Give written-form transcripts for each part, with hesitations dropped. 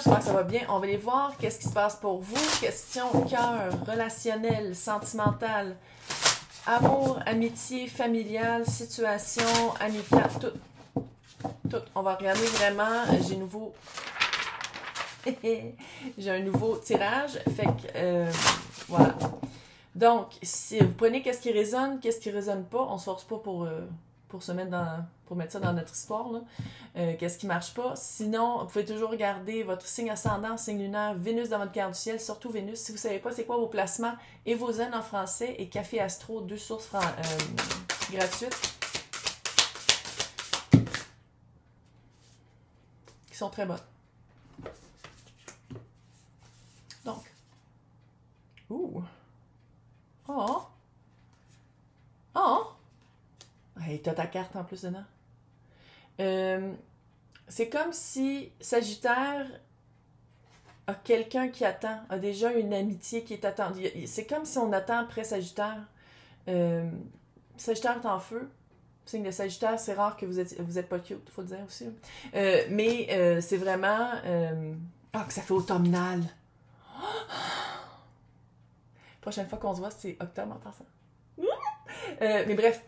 j'espère que ça va bien. On va aller voir qu'est-ce qui se passe pour vous. Question cœur, relationnel, sentimental, amour, amitié, familial, situation, amicale, tout. Tout. On va regarder vraiment. J'ai un nouveau tirage. Fait que, voilà. Donc, si vous prenez qu'est-ce qui résonne pas, on se force pas pour se mettre pour mettre ça dans notre histoire, là. Qu'est-ce qui marche pas. Sinon, vous pouvez toujours regarder votre signe ascendant, signe lunaire, Vénus dans votre carte du ciel, surtout Vénus. Si vous savez pas c'est quoi vos placements, et vos zen en français et Café Astro, 2 sources gratuites qui sont très bonnes. Donc, ouh, oh, oh, hey, t'as ta carte en plus dedans. C'est comme si Sagittaire a quelqu'un qui attend, a déjà une amitié qui est attendue. C'est comme si on attend après Sagittaire. Sagittaire est en feu. Signe de Sagittaire, c'est rare que vous êtes pas cute, faut le dire aussi. Mais c'est vraiment... que ça fait automnal. Prochaine fois qu'on se voit, c'est octobre en passant. Mais bref,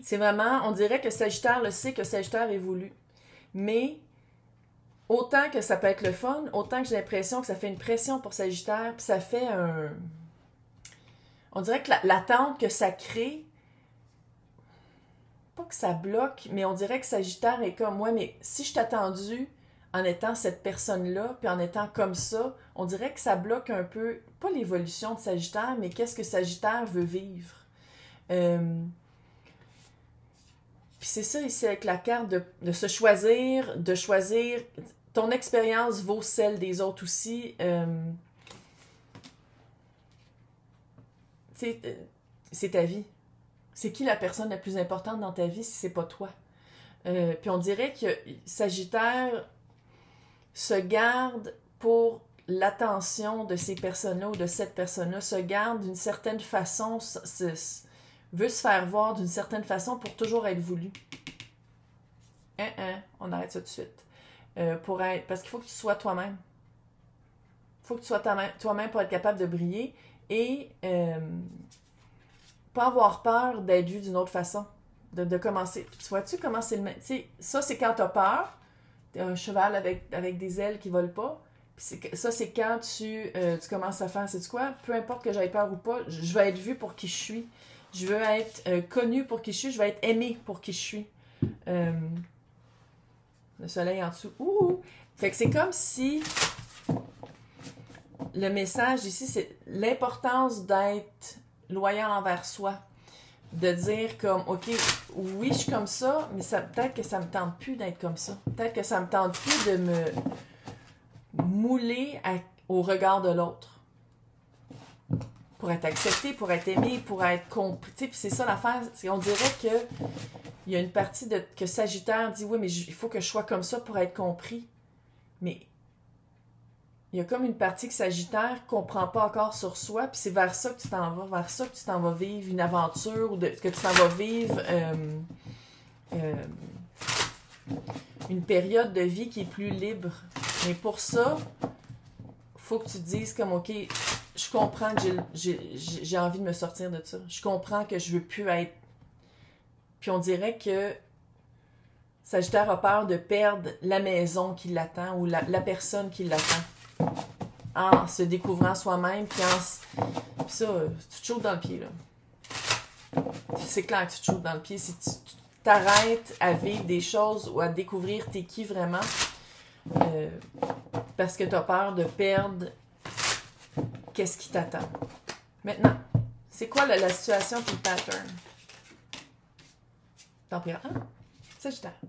c'est vraiment, on dirait que Sagittaire le sait que Sagittaire évolue. Mais autant que ça peut être le fun, autant que j'ai l'impression que ça fait une pression pour Sagittaire, puis ça fait un... On dirait que l'attente que ça crée, pas que ça bloque, mais on dirait que Sagittaire est comme, ouais, mais si je t'ai attendu en étant cette personne-là, puis en étant comme ça, on dirait que ça bloque un peu, pas l'évolution de Sagittaire, mais qu'est-ce que Sagittaire veut vivre. Puis c'est ça ici avec la carte de se choisir, de choisir. Ton expérience vaut celle des autres aussi. C'est ta vie. C'est qui la personne la plus importante dans ta vie si c'est pas toi? Puis on dirait que Sagittaire se garde pour l'attention de ces personnes-là ou de cette personne-là, se garde d'une certaine façon, veut se faire voir d'une certaine façon pour toujours être voulu. On arrête ça tout de suite. Parce qu'il faut que tu sois toi-même. Il faut que tu sois toi-même pour être capable de briller et pas avoir peur d'être vu d'une autre façon. De commencer. Tu vois-tu comment c'est le même? Tu sais, ça, c'est quand tu as peur. T'es un cheval avec des ailes qui volent pas. Puis ça, c'est quand tu commences à faire, sais-tu quoi? Peu importe que j'aie peur ou pas, je vais être vue pour qui je suis. Je veux être connue pour qui je suis. Je vais être aimée pour qui je suis. Le soleil en dessous. Ouh! Fait que c'est comme si le message ici, c'est l'importance d'être loyal envers soi. De dire comme, OK, oui, je suis comme ça, mais peut-être que ça me tente plus d'être comme ça. Peut-être que ça me tente plus de me mouler au regard de l'autre. Pour être accepté, pour être aimé, pour être compris. Puis c'est ça l'affaire. On dirait que il y a une partie que Sagittaire dit, oui, mais il faut que je sois comme ça pour être compris. Mais il y a comme une partie que Sagittaire ne comprend pas encore sur soi, puis c'est vers ça que tu t'en vas, vers ça que tu t'en vas vivre une aventure, ou que tu t'en vas vivre une période de vie qui est plus libre. Mais pour ça, faut que tu te dises comme, OK, je comprends que j'ai envie de me sortir de ça. Je comprends que je veux plus être... Puis on dirait que Sagittaire a peur de perdre la maison qui l'attend ou la personne qui l'attend. En se découvrant soi-même, puis ça, tu te chaudes dans le pied, là. C'est clair que tu te chaudes dans le pied. Si tu t'arrêtes à vivre des choses ou à découvrir t'es qui vraiment, parce que tu as peur de perdre qu'est-ce qui t'attend. Maintenant, c'est quoi la situation puis le pattern? Tempérance. Sagittaire.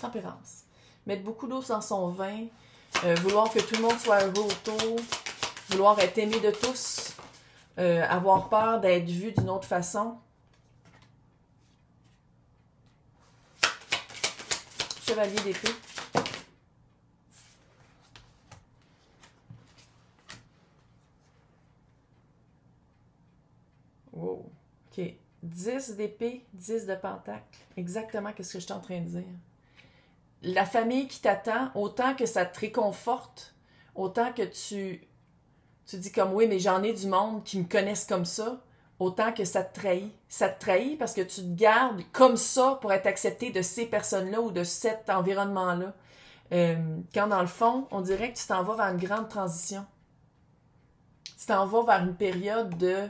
Tempérance. Mettre beaucoup d'eau dans son vin. Vouloir que tout le monde soit heureux autour, vouloir être aimé de tous, avoir peur d'être vu d'une autre façon. Chevalier d'épée. Wow. OK. 10 d'épée, 10 de pentacle. Exactement ce que je suis en train de dire. la famille qui t'attend, autant que ça te réconforte, autant que tu dis comme oui, mais j'en ai du monde qui me connaissent comme ça, autant que ça te trahit. Ça te trahit parce que tu te gardes comme ça pour être accepté de ces personnes-là ou de cet environnement-là. Quand dans le fond, on dirait que tu t'en vas vers une grande transition. Tu t'en vas vers une période de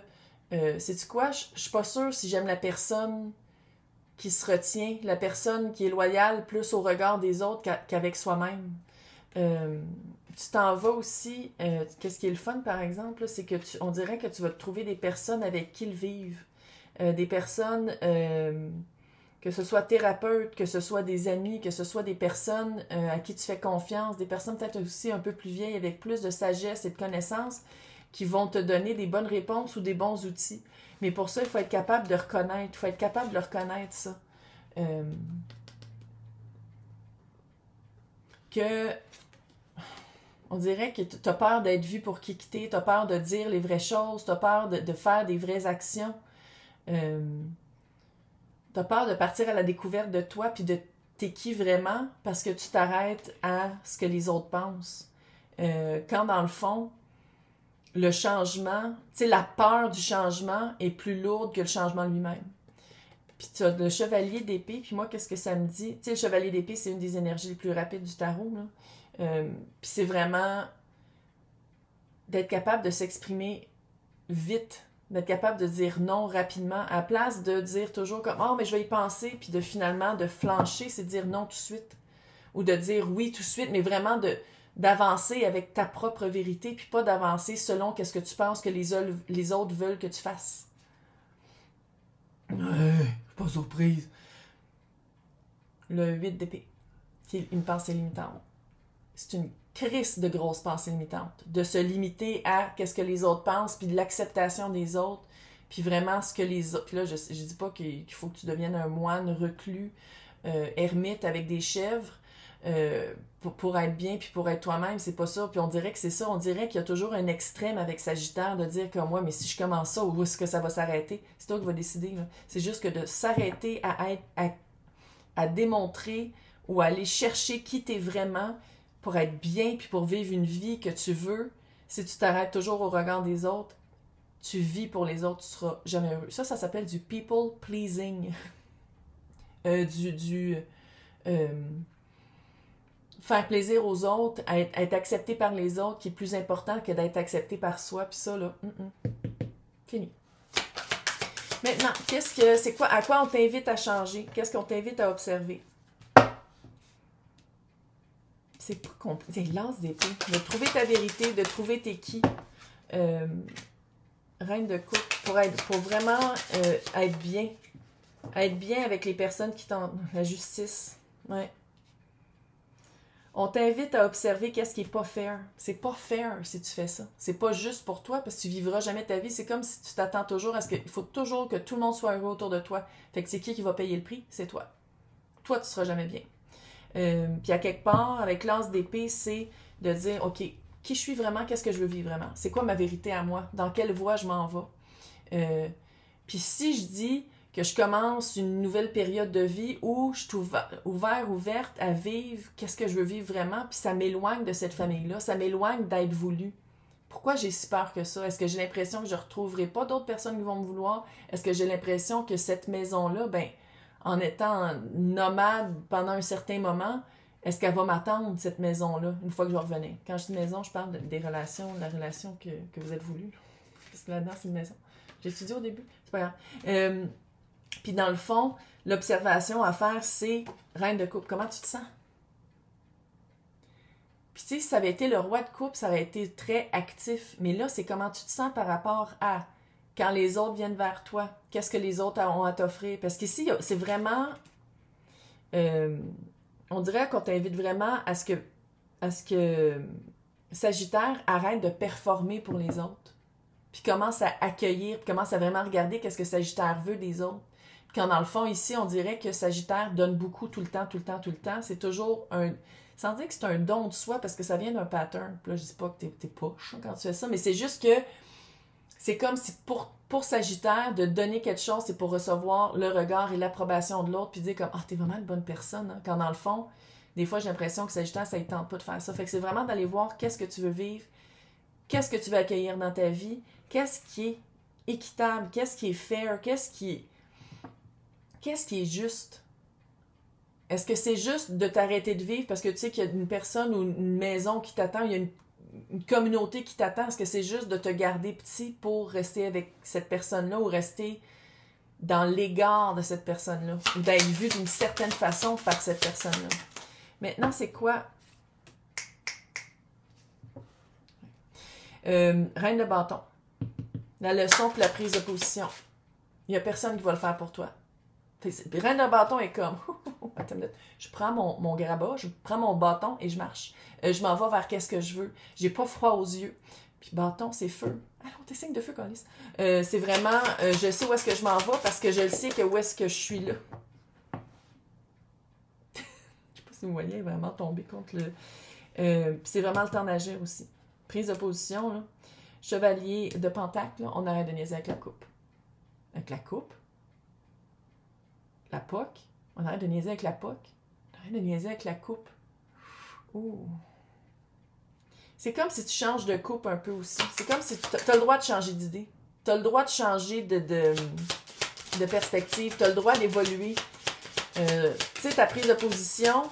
sais-tu quoi? Je suis pas sûre si j'aime la personne qui se retient, la personne qui est loyale plus au regard des autres qu'avec soi-même. Tu t'en vas aussi, qu'est-ce qui est le fun par exemple, c'est que on dirait que tu vas te trouver des personnes avec qui le vivre. Des personnes, que ce soit thérapeutes, que ce soit des amis, que ce soit des personnes à qui tu fais confiance, des personnes peut-être aussi un peu plus vieilles avec plus de sagesse et de connaissances qui vont te donner des bonnes réponses ou des bons outils. Mais pour ça, il faut être capable de reconnaître, il faut être capable de reconnaître ça. Que on dirait que tu as peur d'être vu pour qui t'es, tu as peur de dire les vraies choses, tu as peur de faire des vraies actions. Tu as peur de partir à la découverte de toi puis de t'es qui vraiment parce que tu t'arrêtes à ce que les autres pensent. Quand dans le fond, le changement, tu sais, la peur du changement est plus lourde que le changement lui-même. Puis tu as le chevalier d'épée, puis moi, qu'est-ce que ça me dit? Tu sais, le chevalier d'épée, c'est une des énergies les plus rapides du tarot, là. Puis c'est vraiment d'être capable de s'exprimer vite, d'être capable de dire non rapidement, à la place de dire toujours comme « Oh, mais je vais y penser », puis de finalement de flancher, c'est de dire non tout de suite. Ou de dire oui tout de suite, mais vraiment d'avancer avec ta propre vérité, puis pas d'avancer selon qu'est-ce que tu penses que les autres veulent que tu fasses. Pas surprise. Le 8 d'épée, qui est une pensée limitante. C'est une crise de grosse pensée limitante. De se limiter à qu'est-ce que les autres pensent, puis de l'acceptation des autres, puis vraiment ce que les autres... Puis là, je dis pas qu'il faut que tu deviennes un moine reclus, ermite avec des chèvres, pour être bien puis pour être toi-même, c'est pas ça. Puis on dirait que c'est ça, on dirait qu'il y a toujours un extrême avec Sagittaire de dire comme moi, mais si je commence ça, où est-ce que ça va s'arrêter? C'est toi qui vas décider. Là. C'est juste que de s'arrêter à démontrer ou à aller chercher qui t'es vraiment pour être bien puis pour vivre une vie que tu veux, si tu t'arrêtes toujours au regard des autres, tu vis pour les autres, tu seras jamais heureux. Ça s'appelle du people pleasing. Faire plaisir aux autres, être accepté par les autres, qui est plus important que d'être accepté par soi. Puis ça, là, fini. Maintenant, à quoi on t'invite à changer? Qu'est-ce qu'on t'invite à observer? C'est pas compliqué. C'est l'as d'épée. De trouver ta vérité, de trouver t'es qui. Reine de coupe. Pour vraiment être bien. Être bien avec les personnes qui t'en... La justice. Ouais. On t'invite à observer qu'est-ce qui est pas fair. C'est pas fair si tu fais ça. C'est pas juste pour toi parce que tu vivras jamais ta vie. C'est comme si tu t'attends toujours à ce qu'il faut toujours que tout le monde soit heureux autour de toi. Fait que c'est qui va payer le prix? C'est toi. Toi, tu seras jamais bien. Puis à quelque part, avec l'as d'épée, c'est de dire, OK, qui je suis vraiment? Qu'est-ce que je veux vivre vraiment? C'est quoi ma vérité à moi? Dans quelle voie je m'en vais? Puis si je dis que je commence une nouvelle période de vie où je suis ouverte à vivre qu'est-ce que je veux vivre vraiment, puis ça m'éloigne de cette famille-là, ça m'éloigne d'être voulu. Pourquoi j'ai si peur que ça? Est-ce que j'ai l'impression que je ne retrouverai pas d'autres personnes qui vont me vouloir? Est-ce que j'ai l'impression que cette maison-là, en étant nomade pendant un certain moment, est-ce qu'elle va m'attendre, cette maison-là, une fois que je vais revenir? Quand je dis maison, je parle des relations, de la relation que vous êtes voulu. Parce que là-dedans, c'est une maison. J'ai étudié au début, c'est pas grave. Puis dans le fond, l'observation à faire, c'est reine de coupe. Comment tu te sens? Puis tu sais, si ça avait été le roi de coupe, ça aurait été très actif. Mais là, c'est comment tu te sens par rapport à quand les autres viennent vers toi. Qu'est-ce que les autres ont à t'offrir? Parce qu'ici, c'est vraiment... on dirait qu'on t'invite vraiment à ce que Sagittaire arrête de performer pour les autres. Puis commence à accueillir, puis commence à vraiment regarder qu'est-ce que Sagittaire veut des autres. Quand dans le fond, ici, on dirait que Sagittaire donne beaucoup tout le temps. C'est toujours un... Sans dire que c'est un don de soi, parce que ça vient d'un pattern. Puis là, je dis pas que t'es poche quand tu fais ça, mais c'est juste que c'est comme si pour Sagittaire, de donner quelque chose, c'est pour recevoir le regard et l'approbation de l'autre, puis dire comme « Ah, t'es vraiment une bonne personne. Hein? » Quand dans le fond, Des fois, j'ai l'impression que Sagittaire, ça ne tente pas de faire ça. Fait que c'est vraiment d'aller voir qu'est-ce que tu veux vivre, qu'est-ce que tu veux accueillir dans ta vie, qu'est-ce qui est équitable, qu'est-ce qui est fair, qu'est-ce qui est juste. Est-ce que c'est juste de t'arrêter de vivre parce que tu sais qu'il y a une personne ou une maison qui t'attend, il y a une communauté qui t'attend? Est-ce que c'est juste de te garder petit pour rester avec cette personne-là ou rester dans l'égard de cette personne-là ou d'être vu d'une certaine façon par cette personne-là? Maintenant, c'est quoi? Reine de bâton. La leçon pour la prise de position. Il n'y a personne qui va le faire pour toi. Reine de bâton est comme, attends une minute, je prends mon grabat, je prends mon bâton et je marche. Je m'en vais vers qu'est-ce que je veux. J'ai pas froid aux yeux. Puis bâton, c'est feu. Alors, t'es signe de feu, Colis. C'est vraiment, je sais où est-ce que je m'en vais parce que je le sais que où est-ce que je suis là. Je sais pas si vous voyez, vraiment tomber contre le... c'est vraiment le temps d'agir aussi. Prise de position, là. Chevalier de Pentacle, là, on arrête de niaiser avec la coupe. Avec la coupe? La POC. On arrête de niaiser avec la POC. On arrête de niaiser avec la coupe. Ouh. C'est comme si tu changes de coupe un peu aussi. C'est comme si tu as le droit de changer d'idée. Tu as le droit de changer de perspective. Tu as le droit d'évoluer. Tu sais, ta prise de position,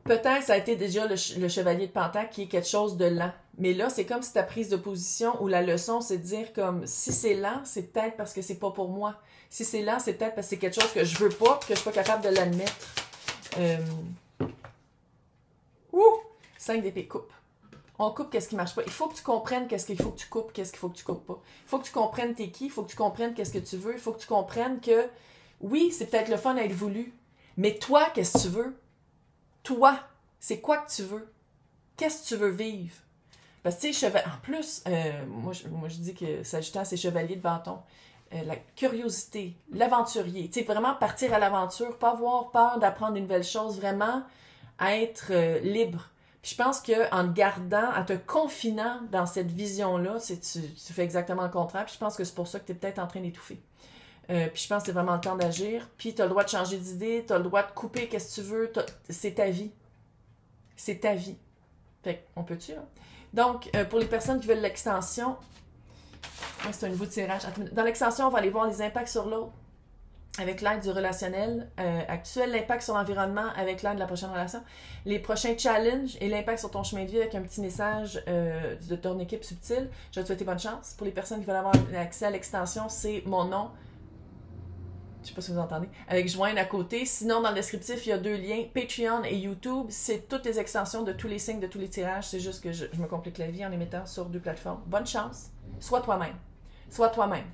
peut-être ça a été déjà le chevalier de Pentacle qui est quelque chose de lent. Mais là, c'est comme si ta prise de position ou la leçon, c'est de dire comme si c'est lent, c'est peut-être parce que c'est pas pour moi. Si c'est lent, c'est peut-être parce que c'est quelque chose que je veux pas et que je suis pas capable de l'admettre. 5 d'épée, coupe. On coupe qu'est-ce qui marche pas. Il faut que tu comprennes qu'est-ce qu'il faut que tu coupes, qu'est-ce qu'il faut que tu coupes pas. Il faut que tu comprennes t'es qui, il faut que tu comprennes qu'est-ce que tu veux, il faut que tu comprennes que oui, c'est peut-être le fun à être voulu, mais toi, qu'est-ce que tu veux? Toi, c'est quoi que tu veux? Qu'est-ce que tu veux vivre? Parce que tu sais, en plus, moi je dis que Sagittaire, c'est chevalier de bâton. La curiosité, l'aventurier. Tu sais, vraiment partir à l'aventure, pas avoir peur d'apprendre une nouvelle chose, vraiment être libre. Puis je pense qu'en te gardant, en te confinant dans cette vision-là, tu fais exactement le contraire. Puis je pense que c'est pour ça que tu es peut-être en train d'étouffer. Puis je pense que c'est vraiment le temps d'agir. Puis tu as le droit de changer d'idée, tu as le droit de couper qu'est-ce que tu veux. C'est ta vie. C'est ta vie. Fait qu'on peut-tu, hein? Donc, pour les personnes qui veulent l'extension, c'est un nouveau tirage. Dans l'extension, on va aller voir les impacts sur l'autre avec l'aide du relationnel actuel, l'impact sur l'environnement avec l'aide de la prochaine relation, les prochains challenges et l'impact sur ton chemin de vie avec un petit message de ton équipe subtile. Je vais te souhaiter bonne chance. Pour les personnes qui veulent avoir accès à l'extension, c'est mon nom. Je sais pas si vous entendez. Avec joindre à côté. Sinon, dans le descriptif, il y a 2 liens. Patreon et YouTube. C'est toutes les extensions de tous les signes, de tous les tirages. C'est juste que je me complique la vie en les mettant sur 2 plateformes. Bonne chance. Sois toi-même. Sois toi-même.